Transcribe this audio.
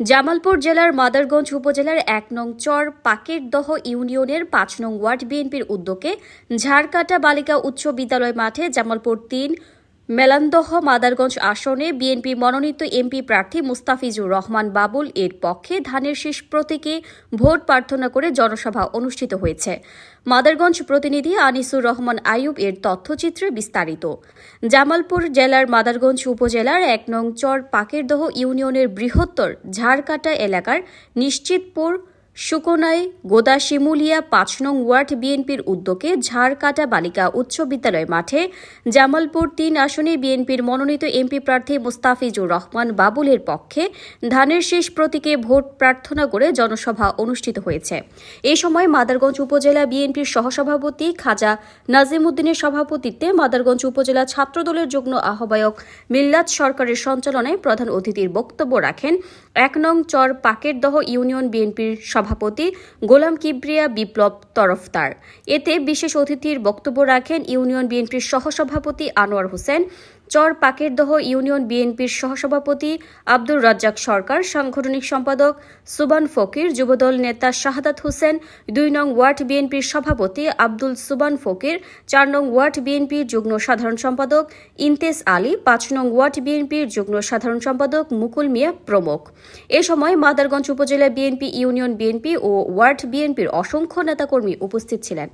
জামালপুর জেলার মাদারগঞ্জ উপজেলার ১ নং চর পাকেরদহ ইউনিয়নের ৫ নং ওয়ার্ড বিএনপির উদ্যোগে ঝাড়কাটা বালিকা উচ্চ বিদ্যালয় মাঠে জামালপুর ৩ মেলান্দহ মাদারগঞ্জ আসনে বিএনপি মনোনীত এমপি প্রার্থী মুস্তাফিজুর রহমান বাবুল এর পক্ষে ধানের শীষ প্রতীকে ভোট প্রার্থনা করে জনসভা অনুষ্ঠিত হয়েছে। মাদারগঞ্জ প্রতিনিধি আনিসুর রহমান আইয়ুব এর তথ্যচিত্রে বিস্তারিত। জামালপুর জেলার মাদারগঞ্জ উপজেলার ১ নং চর পাকেরদহ ইউনিয়নের বৃহত্তর ঝাড়কাটা এলাকার নিশ্চিতপুর সুকোনাই গোদাশিমুলিয়া ৫ নং ওয়ার্ড বিএনপির উদ্যোগে ঝাড়কাটা বালিকা উচ্চ বিদ্যালয় মাঠে জামালপুর ৩ আসনে বিএনপির মনোনীত এমপি প্রার্থী মুস্তাফিজুর রহমান বাবুলের পক্ষে ধানের শীষ প্রতীকে ভোট প্রার্থনা করে জনসভা অনুষ্ঠিত হয়েছে। এ সময় মাদারগঞ্জ উপজেলা বিএনপির সহসভাপতি খাজা নাজিমউদ্দিনের সভাপতিত্বে মাদারগঞ্জ উপজেলা ছাত্রদলের যুগ্ম আহ্বায়ক মিল্লাত সরকারের সঞ্চালনায় প্রধান অতিথির বক্তব্য রাখেন ১ নং চর পাকেরদহ ইউনিয়ন বিএনপির সভাপতি গোলাম কিবরিয়া বিপ্লব তরফদার। এতে বিশেষ অতিথির বক্তব্য রাখেন ইউনিয়ন বিএনপির সহসভাপতি আনোয়ার হোসেন, চর পাকেরদহ ইউনিয়ন বিএনপির সহসভাপতি আব্দুর রাজ্জাক সরকার, সাংগঠনিক সম্পাদক সুবান ফকির, যুবদল নেতা শাহাদাত হোসেন, ২ নং ওয়ার্ড বিএনপির সভাপতি আব্দুল সুবান ফকির, ৪ নং ওয়ার্ড বিএনপির যুগ্ম সাধারণ সম্পাদক ইন্তেজ আলী, ৫ নং ওয়ার্ড বিএনপির যুগ্ম সাধারণ সম্পাদক মুকুল মিয়া প্রমুখ। এ সময় মাদারগঞ্জ উপজেলা বিএনপি, ইউনিয়ন বিএনপি ও ওয়ার্ড বিএনপির অসংখ্য নেতাকর্মী উপস্থিত ছিলেন।